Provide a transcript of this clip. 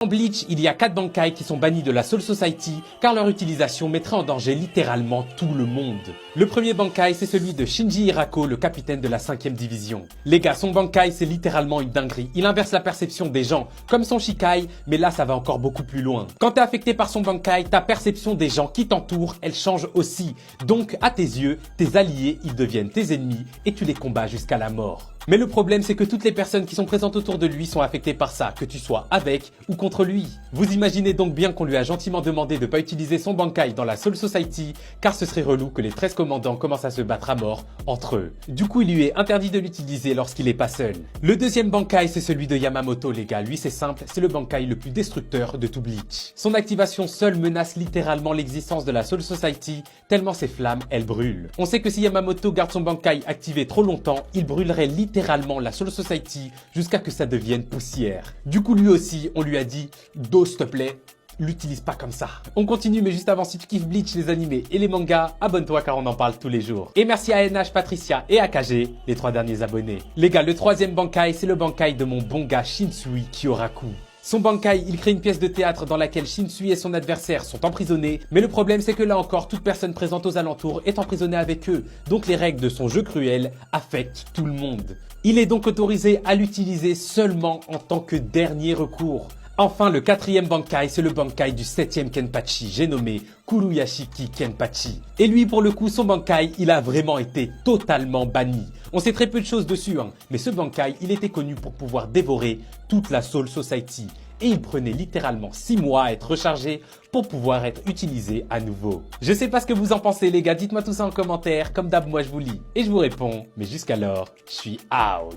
Dans Bleach, il y a 4 Bankai qui sont bannis de la Soul Society car leur utilisation mettrait en danger littéralement tout le monde. Le premier Bankai, c'est celui de Shinji Hirako, le capitaine de la 5ème division. Les gars, son Bankai, c'est littéralement une dinguerie. Il inverse la perception des gens, comme son Shikai, mais là ça va encore beaucoup plus loin. Quand t'es affecté par son Bankai, ta perception des gens qui t'entourent, elle change aussi. Donc, à tes yeux, tes alliés, ils deviennent tes ennemis et tu les combats jusqu'à la mort. Mais le problème, c'est que toutes les personnes qui sont présentes autour de lui sont affectées par ça, que tu sois avec ou contre lui. Vous imaginez donc bien qu'on lui a gentiment demandé de ne pas utiliser son Bankai dans la Soul Society, car ce serait relou que les 13 commandants commencent à se battre à mort entre eux. Du coup, il lui est interdit de l'utiliser lorsqu'il est pas seul. Le deuxième Bankai, c'est celui de Yamamoto, les gars. Lui, c'est simple, c'est le Bankai le plus destructeur de tout Bleach. Son activation seule menace littéralement l'existence de la Soul Society, tellement ses flammes, elles brûlent. On sait que si Yamamoto garde son Bankai activé trop longtemps, il brûlerait littéralement la Soul Society jusqu'à que ça devienne poussière. Du coup, lui aussi, on lui a dit « Do, s'il te plaît, l'utilise pas comme ça ». On continue, mais juste avant, si tu kiffes Bleach, les animés et les mangas, abonne-toi car on en parle tous les jours. Et merci à NH, Patricia et AKG, les 3 derniers abonnés. Les gars, le troisième Bankai, c'est le Bankai de mon bon gars Shinsui Kyoraku. Son Bankai, il crée une pièce de théâtre dans laquelle Shinsui et son adversaire sont emprisonnés, mais le problème c'est que là encore, toute personne présente aux alentours est emprisonnée avec eux, donc les règles de son jeu cruel affectent tout le monde. Il est donc autorisé à l'utiliser seulement en tant que dernier recours. Enfin, le quatrième Bankai, c'est le Bankai du 7ème Kenpachi, j'ai nommé Kuruyashiki Kenpachi. Et lui, pour le coup, son Bankai, il a vraiment été totalement banni. On sait très peu de choses dessus, mais ce Bankai, il était connu pour pouvoir dévorer toute la Soul Society. Et il prenait littéralement 6 mois à être rechargé pour pouvoir être utilisé à nouveau. Je sais pas ce que vous en pensez les gars, dites-moi tout ça en commentaire. Comme d'hab, moi je vous lis et je vous réponds. Mais jusqu'alors, je suis out.